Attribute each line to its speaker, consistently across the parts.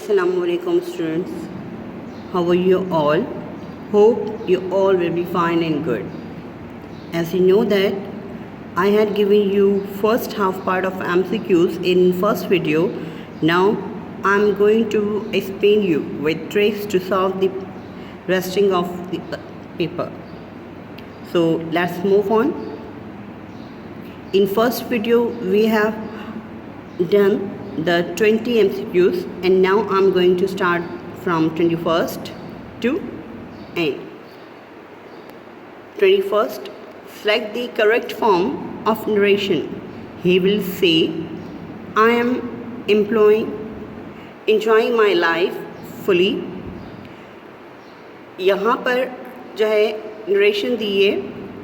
Speaker 1: Assalamualaikum students. How are you all? Hope you all will be fine and good. As you know that I had given you first half part of MCQs in first video. Now I'm going to explain you with tricks to solve the resting of the paper. So let's move on. In first video we have done the 20 MCQs and now I'm going to start from 21st to end. 21st, select the correct form of narration. He will say, I am enjoying my life fully. यहाँ पर जो है narration दी है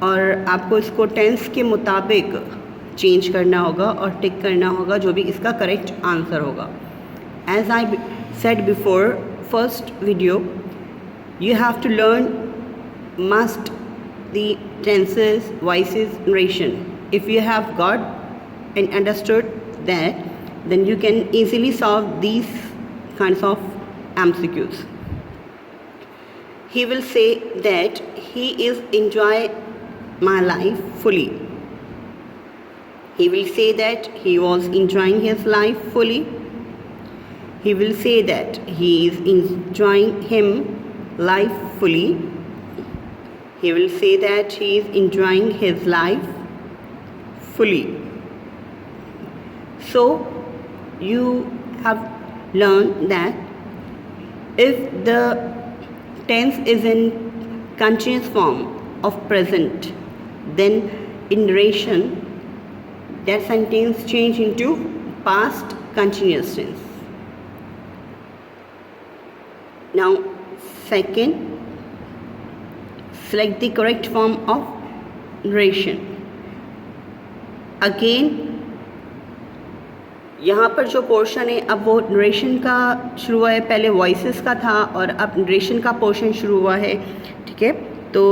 Speaker 1: और आपको इसको tense के मुताबिक चेंज करना होगा और टिक करना होगा जो भी इसका करेक्ट आंसर होगा. As I said before first video, you have to learn must the tenses, voices, narration. If you have got and understood that, then you can easily solve these kinds of MCQs. He will say that he is enjoying my life fully. He will say that he was enjoying his life fully. He will say that he is enjoying him life fully. He will say that he is enjoying his life fully. So you have learned that if the tense is in continuous form of present, then in narration that sentence change into past continuous tense. Now second, select the correct form of narration. Again यहाँ पर जो portion है, अब वो narration का शुरू हुआ है, पहले वॉइसेस का था और अब नरेशन का पोर्शन शुरू हुआ है. ठीक है, तो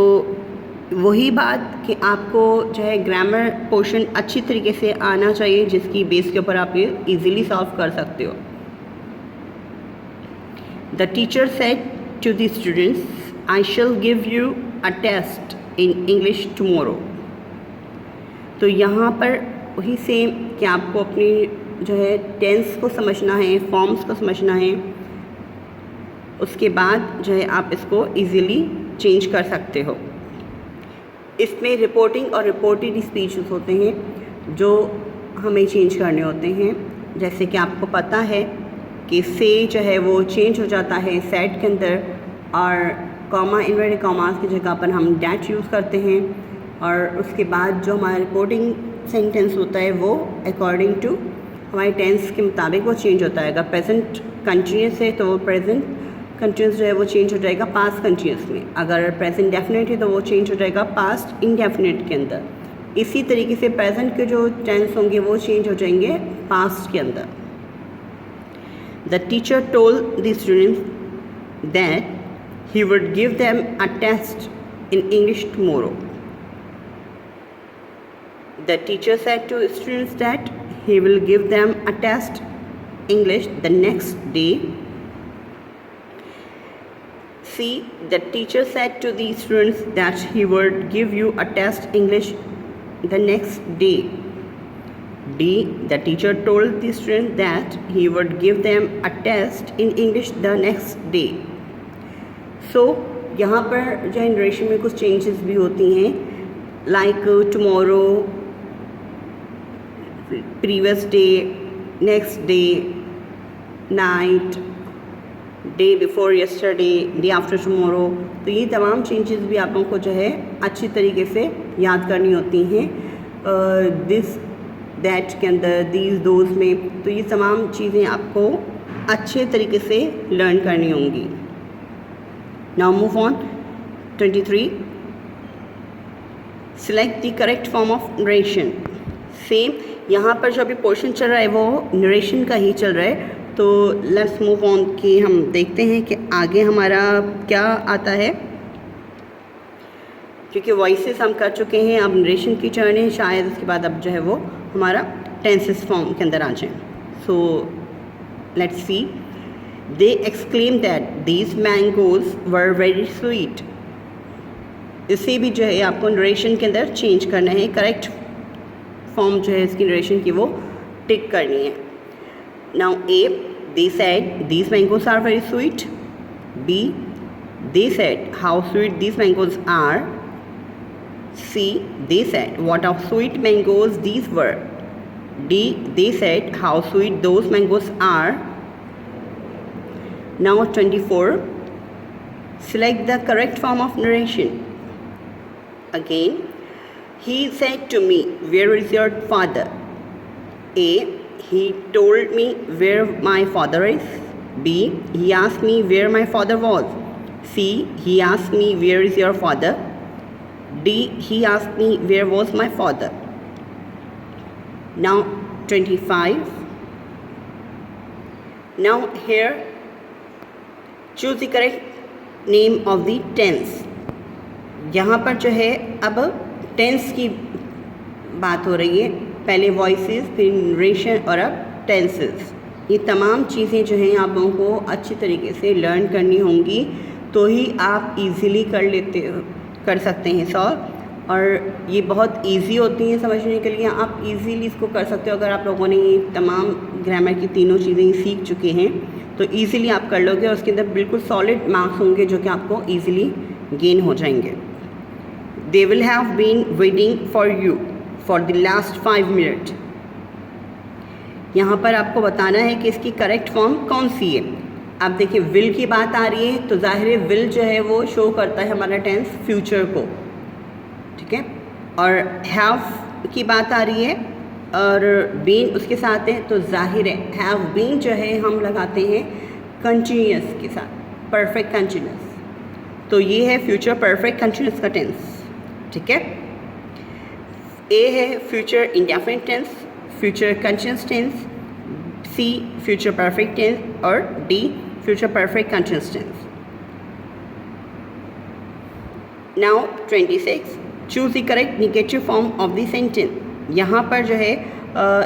Speaker 1: वही बात कि आपको जो है ग्रामर पोर्शन अच्छी तरीके से आना चाहिए जिसकी बेस के ऊपर आप ये ईज़िली सॉल्व कर सकते हो. The teacher said to the students, I shall give you a test in English tomorrow. तो यहाँ पर वही सेम कि आपको अपनी जो है टेंस को समझना है, फॉर्म्स को समझना है, उसके बाद जो है आप इसको इजीली चेंज कर सकते हो. इसमें रिपोर्टिंग और रिपोर्टेड स्पीचेस होते हैं जो हमें चेंज करने होते हैं. जैसे कि आपको पता है कि से जो है वो चेंज हो जाता है सेट के अंदर और कॉमा, इन्वर्टेड कॉमास की जगह पर हम डैट यूज़ करते हैं और उसके बाद जो हमारा रिपोर्टिंग सेंटेंस होता है वो अकॉर्डिंग टू हमारे टेंस के मुताबिक वो चेंज होता है. अगर प्रेजेंट कंटिन्यूस है तो वो प्रेजेंट कंटिन्यूस जो है वो चेंज हो जाएगा पास्ट कंटिन्यूस में. अगर प्रेजेंट डेफिनेट है तो वो चेंज हो जाएगा पास्ट इंडेफिनेट के अंदर. इसी तरीके से प्रेजेंट के जो टेंस होंगे वो चेंज हो जाएंगे पास्ट के अंदर. The teacher told the students that he would give them a test in English tomorrow. The teacher said to students that he will give them a test English the next day. C, the teacher said to the students that he would give you a test English the next day. D, the teacher told the students that he would give them a test in English the next day. So यहाँ पर जो narration में कुछ changes भी होती हैं, like tomorrow, previous day, next day, night, day before yesterday, day after tomorrow. तो ये तमाम चेंजेस भी आप लोगों को जो है अच्छी तरीके से याद करनी होती हैं दिस दैट के अंदर, दीज दोज में. तो ये तमाम चीज़ें आपको अच्छे तरीके से लर्न करनी होंगी. Now move on. 23, select the correct form of narration. Same यहाँ पर जो अभी पोर्शन चल रहा है वो नरेशन का ही चल रहा है. तो लेट्स मूव ऑन कि हम देखते हैं कि आगे हमारा क्या आता है. क्योंकि वॉइसेस हम कर चुके हैं, अब नरेशन की टर्न है, शायद उसके बाद अब जो है वो हमारा टेंसेस फॉर्म के अंदर आ जाए. So let's see. They exclaim that these mangoes were very sweet. इसे भी जो है आपको नरेशन के अंदर चेंज करना है, करेक्ट फॉर्म जो है इसकी नरेशन की वो टिक करनी है। Now A, they said these mangoes are very sweet. B, they said how sweet these mangoes are. C, they said what a sweet mangoes these were. D, they said how sweet those mangoes are. Now 24, select the correct form of narration. Again, he said to me, where is your father? A, he told me where my father is. B, he asked me where my father was. C, he asked me where is your father. D, he asked me where was my father. Now 25. Now here choose the correct name of the tense. यहाँ पर जो है अब tense की बात हो रही है, पहले वॉइसेस फिर नरेशन और अब टेंसेस। ये तमाम चीज़ें जो हैं आप लोगों को अच्छी तरीके से लर्न करनी होंगी, तो ही आप इजीली कर सकते हैं सॉल्व। और ये बहुत इजी होती हैं समझने के लिए, आप इजीली इसको कर सकते हो। अगर आप लोगों ने ये तमाम ग्रामर की तीनों चीज़ें सीख चुके हैं तो इजीली आप कर लोगे और उसके अंदर बिल्कुल सॉलिड मार्क्स होंगे जो कि आपको इजीली गेन हो जाएंगे। They will have been waiting for you for the last 5 minute. यहाँ पर आपको बताना है कि इसकी करेक्ट फॉर्म कौन सी है। अब देखिए विल की बात आ रही है तो जाहिर है विल जो है वो शो करता है हमारा टेंस फ्यूचर को, ठीक है। और हैव की बात आ रही है और बीन उसके साथ है तो जाहिर है हैव बीन जो है हम लगाते हैं कंटिन्यूस के साथ, परफेक्ट कंटिन्यूस। तो ये है फ्यूचर परफेक्ट कंटिन्यूस का टेंस, ठीक है। ए है future indefinite tense, future continuous tense, C future perfect tense और D future perfect continuous tense. Now 26, choose the correct negative form of the sentence. यहाँ पर जो है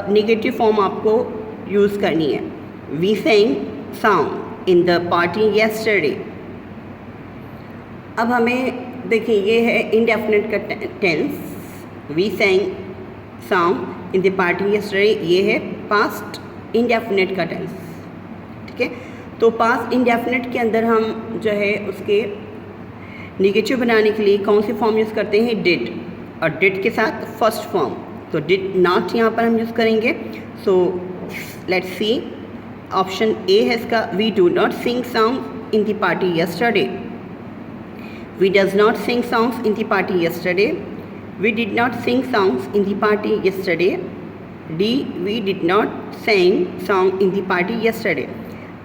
Speaker 1: नेगेटिव फॉर्म आपको यूज़ करनी है। We sang song in the party yesterday। अब हमें देखिए ये है इंडेफिनिट का tense. We sang song in the party yesterday, ये है पास्ट इंडेफिनिट का टेंस, ठीक है। तो पास्ट इंडेफिनिट के अंदर हम जो है उसके नेगेटिव बनाने के लिए कौन सी फॉर्म यूज़ करते हैं, डिड, और डिड के साथ फर्स्ट फॉर्म, तो डिड नॉट यहाँ पर हम यूज़ करेंगे। So let's see, option A है इसका, we do not sing songs in the party yesterday। We does not sing songs in the party yesterday। We did not sing songs in the party yesterday। D, we did not sing song in the party yesterday।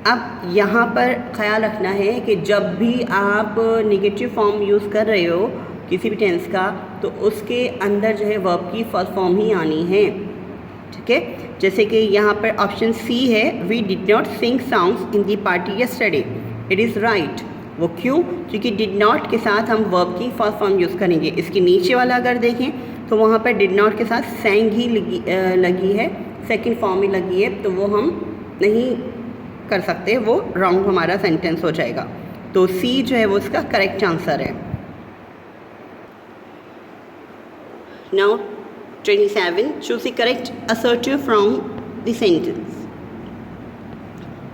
Speaker 1: अब यहाँ पर ख्याल रखना है कि जब भी आप नेगेटिव फॉर्म यूज़ कर रहे हो किसी भी टेंस का, तो उसके अंदर जो है वर्ब की फर्स्ट फॉर्म ही आनी है, ठीक है। जैसे कि यहाँ पर ऑप्शन सी है, we did not sing songs in the party yesterday। It is right. वो क्यों? क्योंकि डिड नॉट के साथ हम वर्ब की फर्स्ट फॉर्म यूज़ करेंगे। इसके नीचे वाला अगर देखें तो वहाँ पर डिड नॉट के साथ सैंग ही लगी है, सेकंड फॉर्म ही लगी है, तो वो हम नहीं कर सकते, वो रॉन्ग हमारा सेंटेंस हो जाएगा। तो सी जो है वो इसका करेक्ट आंसर है। Now 27, choose the correct assertive from the sentence.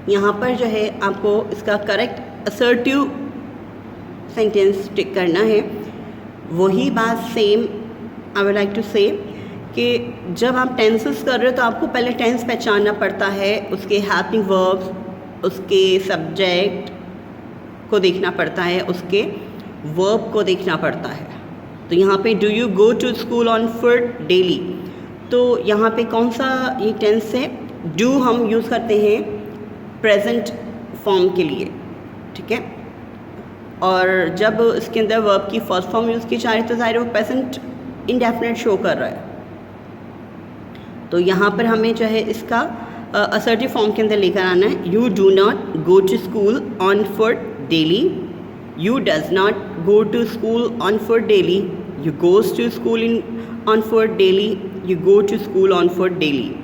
Speaker 1: यहाँ पर जो है आपको इसका करेक्ट असर्टिव सेंटेंस टिक करना है। वही बात same I would like to say कि जब आप टेंसेस कर रहे हो तो आपको पहले टेंस पहचानना पड़ता है, उसके हेल्पिंग वर्ब्स, उसके सब्जेक्ट को देखना पड़ता है, उसके वर्ब को देखना पड़ता है। तो यहाँ पे do you go to school on foot daily, तो यहाँ पे कौन सा ये टेंस है, डू हम यूज़ करते हैं प्रेजेंट फॉर्म के लिए, ठीक है। और जब इसके अंदर वर्ब की फर्स्ट फॉर्म यूज़ की जा रही है तो ज़ाहिर वो प्रेजेंट इंडेफिनिट शो कर रहा है। तो यहाँ पर हमें जो है इसका असर्टिव फॉर्म के अंदर लेकर आना है। You do not go to school on foot daily, you does not go to school on foot daily, you goes to school on foot daily, you go to school on foot daily.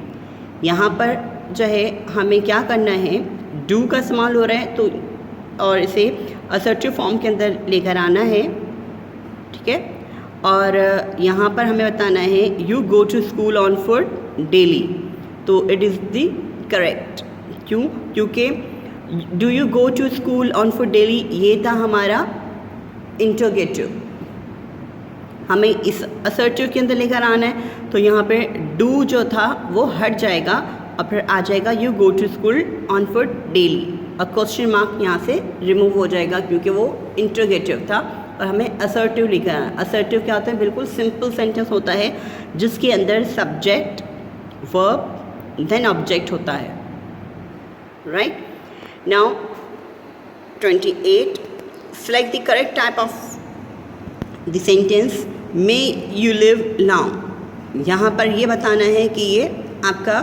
Speaker 1: यहाँ पर जो है हमें क्या करना है, do का इस्तेमाल हो रहा है, तो और इसे असर्टिव फॉर्म के अंदर लेकर आना है, ठीक है। और यहाँ पर हमें बताना है you go to school on foot daily, तो इट इज़ द करेक्ट। क्यों? क्योंकि do you go to school on foot daily ये था हमारा इंटरोगेटिव, हमें इस असर्टिव के अंदर लेकर आना है, तो यहाँ पे डू जो था वो हट जाएगा और फिर आ जाएगा you go to school on foot daily, और क्वेश्चन मार्क यहाँ से रिमूव हो जाएगा क्योंकि वो इंटरोगेटिव था और हमें असर्टिव लिखा है। असर्टिव क्या होता है? बिल्कुल सिंपल सेंटेंस होता है जिसके अंदर सब्जेक्ट, वर्ब, देन ऑब्जेक्ट होता है, right. Now 28, select the correct type of the sentence may you live now. यहाँ पर ये बताना है कि ये आपका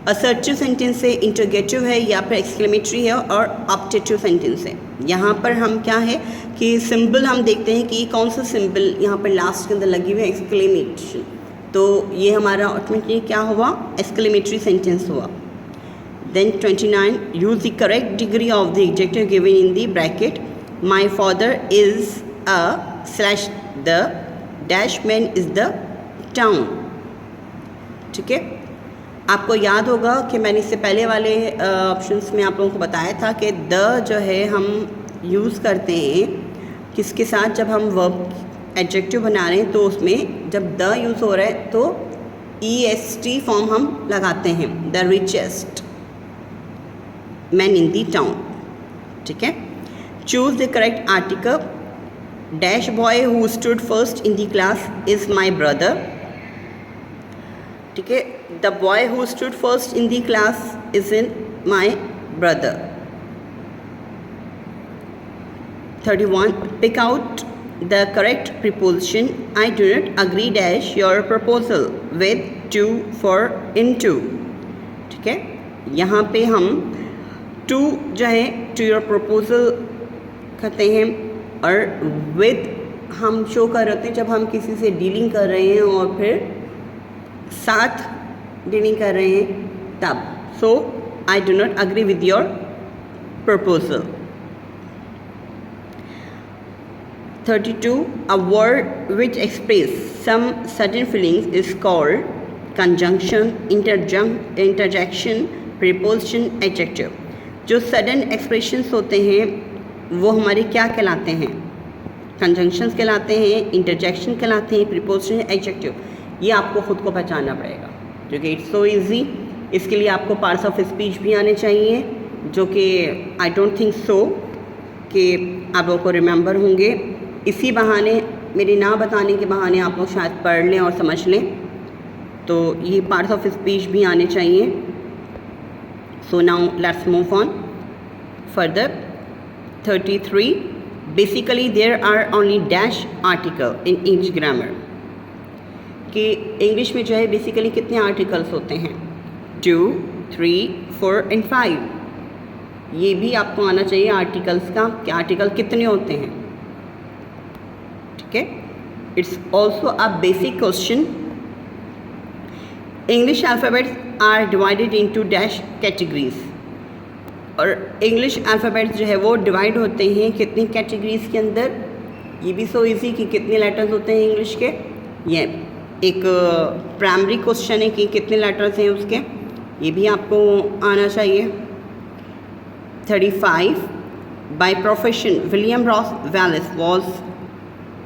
Speaker 1: असर्टिव सेंटेंस है, इंटरोगेटिव है या फिर एक्सक्लेमेटरी है और ऑप्टेटिव सेंटेंस है। यहाँ पर हम क्या है कि सिंबल हम देखते हैं कि कौन सा सिंबल यहाँ पर लास्ट के अंदर लगी हुई है, एक्सक्लेमेशन, तो ये हमारा ऑटोमेटिकली क्या हुआ? एक्सक्लेमेटरी सेंटेंस हुआ। Then 29, use the correct degree of the adjective given in the bracket. My father is a slash the dash man is the town, ठीक है। आपको याद होगा कि मैंने इससे पहले वाले ऑप्शंस में आप लोगों को बताया था कि द जो है हम यूज़ करते हैं किसके साथ? जब हम वर्ब एडजेक्टिव बना रहे हैं तो उसमें जब द यूज़ हो रहा है तो EST फॉर्म हम लगाते हैं, the richest man in the town, ठीक है। Choose the correct article. Dash boy who stood first in the class is my brother, ठीक है। The boy who stood first in the class is in my brother. 31, pick out the correct preposition. I do not agree dash your proposal with to, for, into, ठीक है। यहाँ पे हम to जो है to your proposal कहते हैं और विद हम शो कर रहे होते हैं जब हम किसी से डीलिंग कर रहे हैं और फिर साथ डीलिंग कर रहे हैं तब। So I do not agree with your proposal. 32, a word which express some certain feelings is called conjunction, interjection, preposition, adjective। जो सडन एक्सप्रेशंस होते हैं वो हमारे क्या कहलाते हैं? कंजंक्शंस कहलाते हैं, इंटरजेक्शन कहलाते हैं, प्रीपोजिशन, एडजेक्टिव। ये आपको ख़ुद को पहचानना पड़ेगा क्योंकि इट्स सो इजी। इसके लिए आपको पार्ट्स ऑफ स्पीच भी आने चाहिए जो कि आई डोंट थिंक सो कि आप लोगों को रिमेंबर होंगे। इसी बहाने, मेरे ना बताने के बहाने आप लोग शायद पढ़ लें और समझ लें, तो ये पार्ट्स ऑफ स्पीच भी आने चाहिए। So now let's move on further. 33, basically there are only dash article in English grammar. कि इंग्लिश में जो है बेसिकली कितने आर्टिकल्स होते हैं? 2, 3, 4 एंड 5। ये भी आपको आना चाहिए आर्टिकल्स का कि आर्टिकल कितने होते हैं, ठीक है। It's also a basic question. English alphabets are divided into dash categories. और इंग्लिश अल्फ़ाबेट्स जो है वो डिवाइड होते हैं कितनी कैटेगरीज़ के अंदर? ये भी सो इजी कि कितने लेटर्स होते हैं इंग्लिश के। ये एक प्राइमरी क्वेश्चन है कि कितने लेटर्स हैं उसके, ये भी आपको आना चाहिए। 35, by profession William Ross Wallace was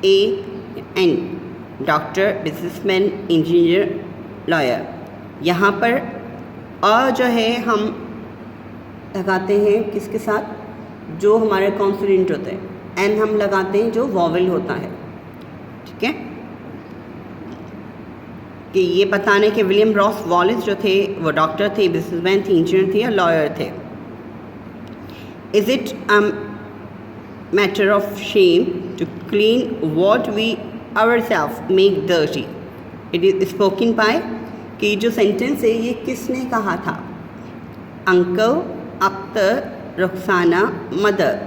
Speaker 1: an doctor, businessman, engineer, lawyer. यहाँ पर अ जो है हम लगाते हैं किसके साथ? जो हमारे कॉन्सोनेंट होते हैं। एन हम लगाते हैं जो वॉवेल होता है, ठीक है। कि ये बताने के विलियम रॉस वॉलेस जो थे वो डॉक्टर थे, बिजनेसमैन थे, इंजीनियर थे या लॉयर थे। Is it matter of shame to clean what we ourselves make dirty? It is spoken by. कि जो सेंटेंस है ये किसने कहा था? Uncle, Akhtar, Rukhsana, mother.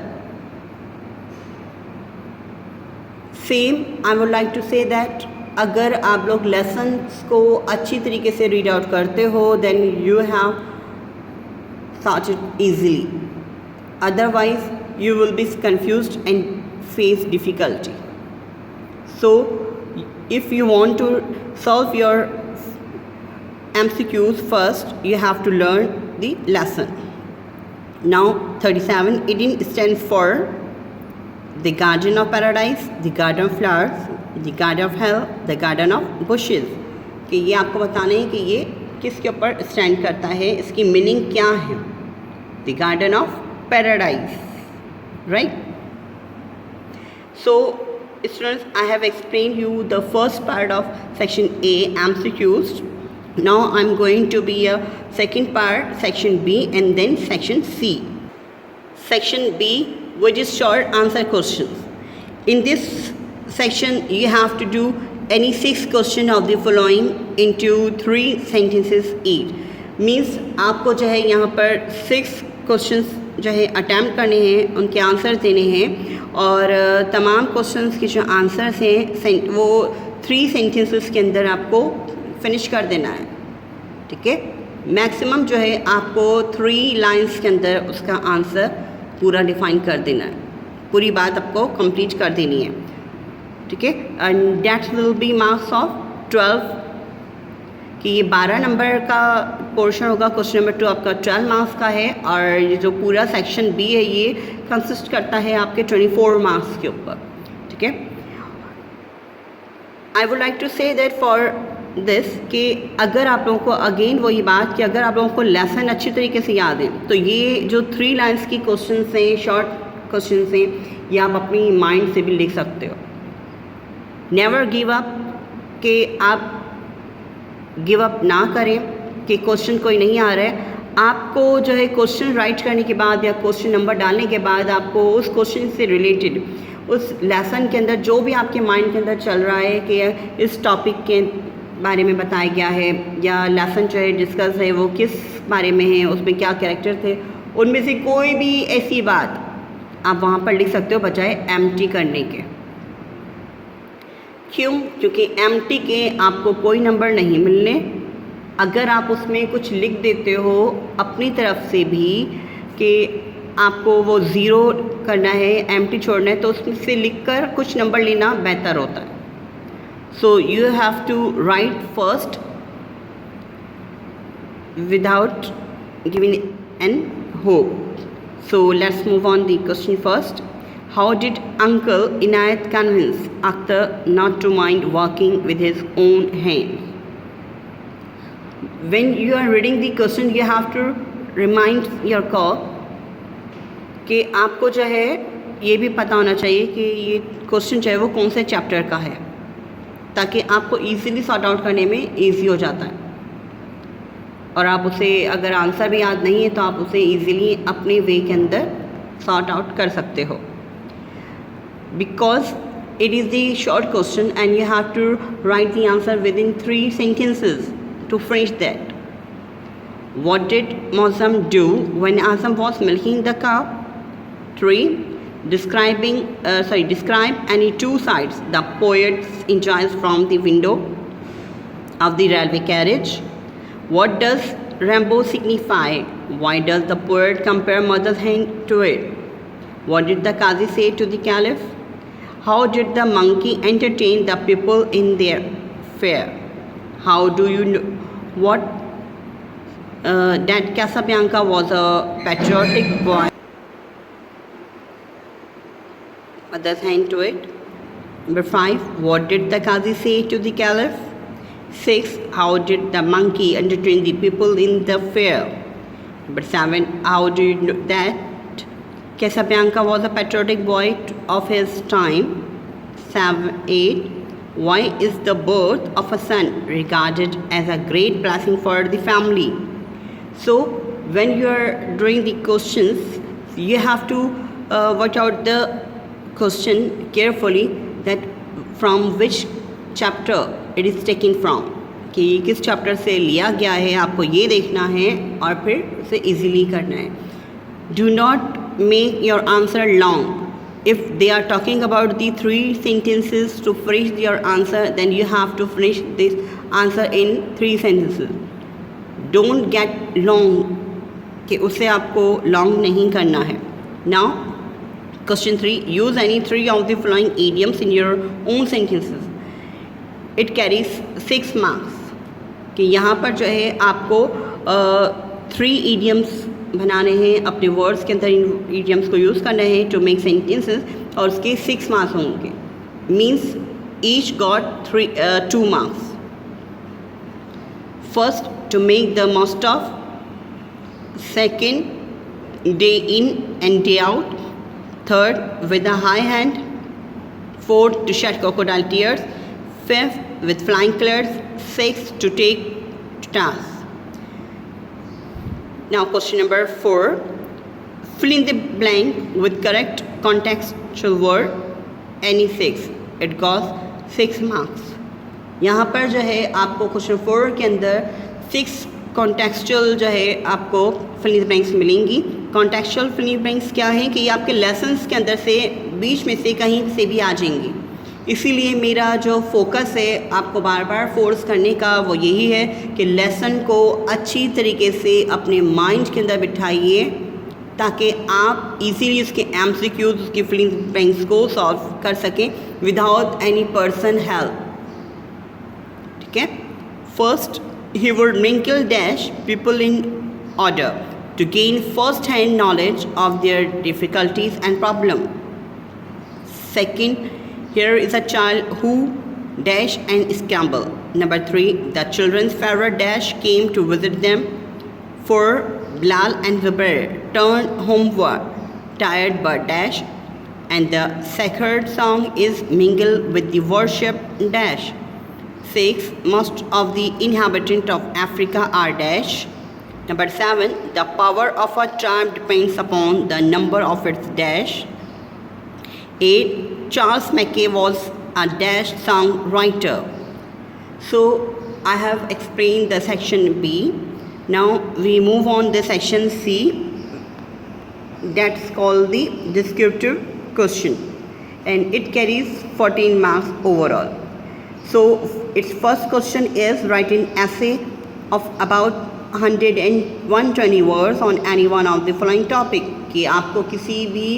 Speaker 1: Same I would like to say that अगर आप लोग लेसन्स को अच्छी तरीके से रीड आउट करते हो then you have sort it easily. Otherwise, you will be confused and face difficulty. So, if you want to solve your MCQs first, you have to learn the lesson. Now, 37, 18 stands for the Garden of Paradise, the Garden of Flowers, the Garden of Hell, the Garden of Bushes. कि ये आपको बताना है कि ये किसके ऊपर stand करता है, इसकी मीनिंग क्या है. The Garden of Paradise, right? So, students, I have explained you the first part of section A, MCQs. Now I'm going to be a second part, section B, and then section C. Section B, which is short answer questions. In this section, you have to do any 6 questions of the following into 3 sentences each. Means आपको जो है यहाँ पर 6 questions जो है attempt करने हैं, उनके आंसर देने हैं, और तमाम क्वेश्चंस के जो आंसर्स हैं वो 3 सेंटेंसेस के अंदर आपको फिनिश कर देना है. ठीक है, मैक्सिमम जो है आपको 3 लाइंस के अंदर उसका आंसर पूरा डिफाइन कर देना है, पूरी बात आपको कंप्लीट कर देनी है. ठीक है, and that will be marks of 12, कि ये 12 नंबर का पोर्शन होगा. क्वेश्चन नंबर 2 आपका 12 मार्क्स का है, और ये जो पूरा सेक्शन बी है ये कंसिस्ट करता है आपके 24 मार्क्स के ऊपर. ठीक है, I would like to say that for this कि अगर आप लोगों को अगेन वही बात कि अगर आप लोगों को लेसन अच्छी तरीके से याद है तो ये जो 3 लाइन्स की क्वेश्चन हैं, शॉर्ट क्वेश्चन हैं, ये आप अपनी माइंड से भी लिख सकते हो. नेवर गिव अप, कि आप गिव अप ना करें कि क्वेश्चन कोई नहीं आ रहा है. आपको जो है क्वेश्चन राइट करने के बाद या क्वेश्चन नंबर डालने के बाद आपको उस क्वेश्चन से रिलेटेड उस लेसन के अंदर जो भी आपके माइंड के अंदर चल रहा है कि इस टॉपिक के बारे में बताया गया है या लेसन जो है डिस्कस है वो किस बारे में है, उसमें क्या कैरेक्टर थे, उनमें से कोई भी ऐसी बात आप वहाँ पर लिख सकते हो बजाय एम्प्टी करने के. क्यों? क्योंकि एम्प्टी के आपको कोई नंबर नहीं मिलने. अगर आप उसमें कुछ लिख देते हो अपनी तरफ से भी कि आपको वो ज़ीरो करना है, एम्प्टी छोड़ना है, तो उसमें से लिखकर कुछ नंबर लेना बेहतर होता है. So you have to write first without giving an hope. So let's move on the question first. How did Uncle Inayat convince Akhtar not to mind working with his own hands? When you are reading the question, you have to remind your core कि आपको जो है ये भी पता होना चाहिए कि ये क्वेश्चन जो है वो कौन से चैप्टर का है, ताकि आपको इजीली सॉर्ट आउट करने में इजी हो जाता है. और आप उसे अगर आंसर भी याद नहीं है तो आप उसे इजीली अपने वे के अंदर सॉर्ट आउट कर सकते हो. Because it is the short question and you have to write the answer within 3 sentences to finish that. What did Mozam do when Azam was milking the cow? 3. Describe any 2 sights the poet enjoys from the window of the railway carriage. What does rainbow signify? Why does the poet compare mother's hand to it? What did the Qazi say to the Caliph? How did the monkey entertain the people in their fair? How do you know that Casablanca was a patriotic boy? Mother's hand to it. Number 5. What did the Qazi say to the Caliph? 6. How did the monkey entertain the people in the fair? Number 7. How do you know that Casablanca was a patriotic boy of his time? 8. Why is the birth of a son regarded as a great blessing for the family? So, when you are doing the questions, you have to watch out the question carefully, that from which chapter it is taken from, कि किस chapter से लिया गया है, आपको ये देखना है और फिर उसे इजीली करना है. Do not make your answer long. If they are talking about the 3 sentences to finish your answer, then you have to finish this answer in 3 sentences. Don't get long कि उसे आपको लॉन्ग नहीं करना है. Now question 3, use any 3 of the following idioms in your own sentences. It carries 6 marks. कि यहाँ पर जो है आपको 3 इडियम्स बनाने हैं, अपने वर्ड्स के अंदर इन इडियम्स को यूज़ करना है टू मेक सेंटेंसेस, और उसके 6 मार्क्स होंगे. Means each got 2 marks. First, to make the most of. Second, day in and day out. Third, with a high hand. Fourth, to shed crocodile tears. Fifth, with flying colors. Sixth, to take to task. Now question number 4. Fill in the blank with correct contextual word. Any 6. It goes 6 marks. यहाँ पर जो है आपको question 4 के अंदर 6 contextual जो है आपको फिल इन द ब्लैंक्स मिलेंगी. Contextual fill in the blanks क्या है कि ये आपके लेसन्स के अंदर से बीच में से कहीं से भी आ जाएंगी. इसीलिए मेरा जो फोकस है आपको बार बार फोर्स करने का वो यही है कि लेसन को अच्छी तरीके से अपने माइंड के अंदर बिठाइए ताकि आप इजीली उसके MCQs, उसकी फिल इन द ब्लैंक्स को सॉल्व कर सकें without any person help. Okay. First, he would wrinkle dash people in order to gain first-hand knowledge of their difficulties and problem. Second, here is a child who dash and scramble. Number 3, the children's favorite dash came to visit them. 4, Bilal and Zubair turned homeward, tired but dash. And the sacred song is mingle with the worship dash. 6, most of the inhabitants of Africa are dash. Number 7, the power of a tribe depends upon the number of its dash. 8, Charles Mackay was a dash songwriter. So I have explained the section B. Now we move on to section C. That's called the descriptive question, and it carries 14 marks overall. So its first question is write an essay of about 100 and 120 words on any one of the following topic. कि आपको किसी भी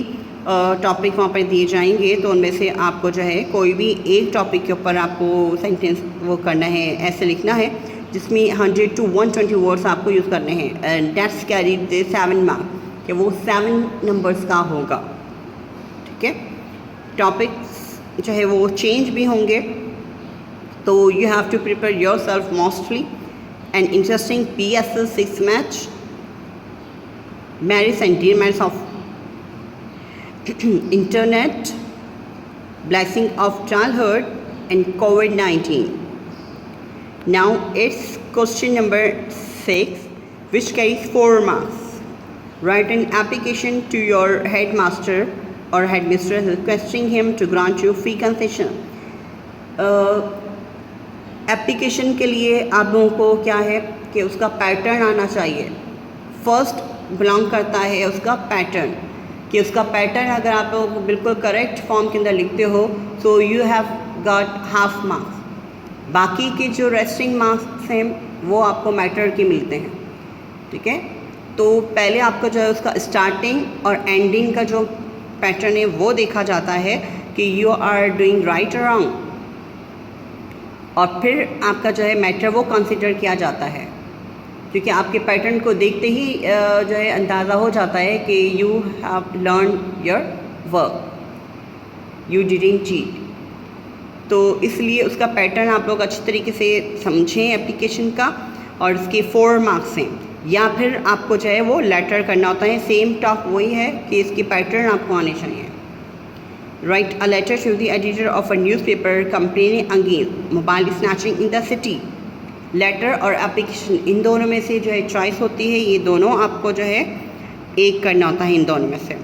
Speaker 1: topic वहाँ पर दिए जाएंगे तो उनमें से आपको जो है कोई भी एक टॉपिक के ऊपर आपको सेंटेंस वो करना है, ऐसे लिखना है जिसमें 100 to 120 वर्ड्स आपको यूज़ करने हैं. And that's carry the 7 marks कि वो 7 नंबर्स का होगा. ठीक है. टॉपिक्स जो है वो चेंज भी होंगे, तो you have to prepare yourself mostly. An interesting PSL 6 match, merits and demerits of internet, blessing of childhood, and COVID-19. Now it's question number 6, which carries 4 marks. Write an application to your headmaster or headmistress requesting him to grant you free concession. Application के लिए आप लोगों को क्या है कि उसका pattern आना चाहिए. फर्स्ट बिलोंग करता है उसका पैटर्न, कि उसका पैटर्न अगर आप लोग बिल्कुल करेक्ट फॉर्म के अंदर लिखते हो तो you have got half marks. बाकी के जो रेस्टिंग मार्क्स हैं वो आपको मैटर के मिलते हैं. ठीक है. तो पहले आपका जो है उसका स्टार्टिंग और एंडिंग का जो पैटर्न है वो देखा जाता है कि यू आर डूइंग राइट और रॉन्ग, और फिर आपका जो है मैटर वो कंसिडर किया जाता है, क्योंकि आपके पैटर्न को देखते ही जो है अंदाज़ा हो जाता है कि you have learn your work, you didn't cheat. तो इसलिए उसका पैटर्न आप लोग अच्छी तरीके से समझें एप्लीकेशन का, और इसके 4 मार्क्स हैं. या फिर आपको जो है वो लेटर करना होता है. सेम टॉक वही है कि इसके पैटर्न आपको आने चाहिए. Write a letter to the editor of a newspaper complaining against mobile snatching in the city. Letter और एप्लीकेशन इन दोनों में से जो है चॉइस होती है. ये दोनों आपको जो है एक करना होता है इन दोनों में से.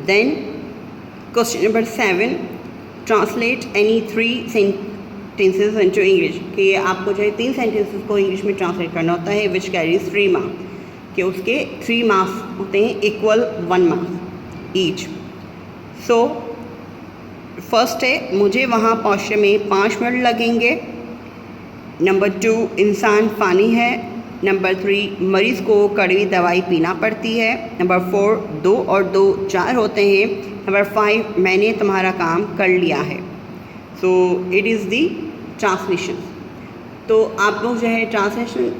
Speaker 1: Then question number 7, translate any 3 sentences into English. कि आपको जो है 3 सेंटेंसेस को इंग्लिश में ट्रांसलेट करना होता है, विच कैरीज 3 मार्क्स. कि उसके 3 मार्क्स होते हैं equal 1 marks each. So first है मुझे वहाँ पहुँचने में 5 मिनट लगेंगे. नंबर 2, इंसान फ़ानी है. नंबर 3 मरीज़ को कड़वी दवाई पीना पड़ती है। नंबर 4 2 और 2 4 होते हैं। नंबर 5 मैंने तुम्हारा काम कर लिया है। So it is the translation. तो आप लोग जो है ट्रांसलेशन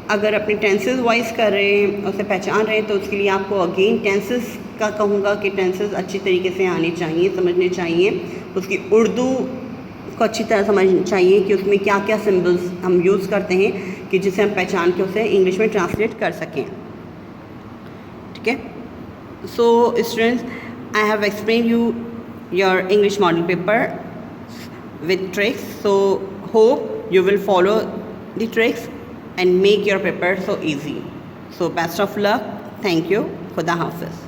Speaker 1: अगर अपने टेंसेस वाइज कर रहे हैं, उसे पहचान रहे हैं, तो उसके लिए आपको अगेन टेंसेस का कहूँगा कि टेंसेस अच्छी तरीके से आने चाहिए, समझने चाहिए। उसकी उर्दू को अच्छी तरह समझनी चाहिए कि उसमें क्या क्या सिंबल्स हम यूज़ करते हैं कि जिसे हम पहचान के उसे इंग्लिश में ट्रांसलेट कर सकें। ठीक है। So students, I have explain you your English model paper with tricks, so hope you will follow the tricks and make your paper so easy. So best of luck. Thank you. Khuda Hafiz.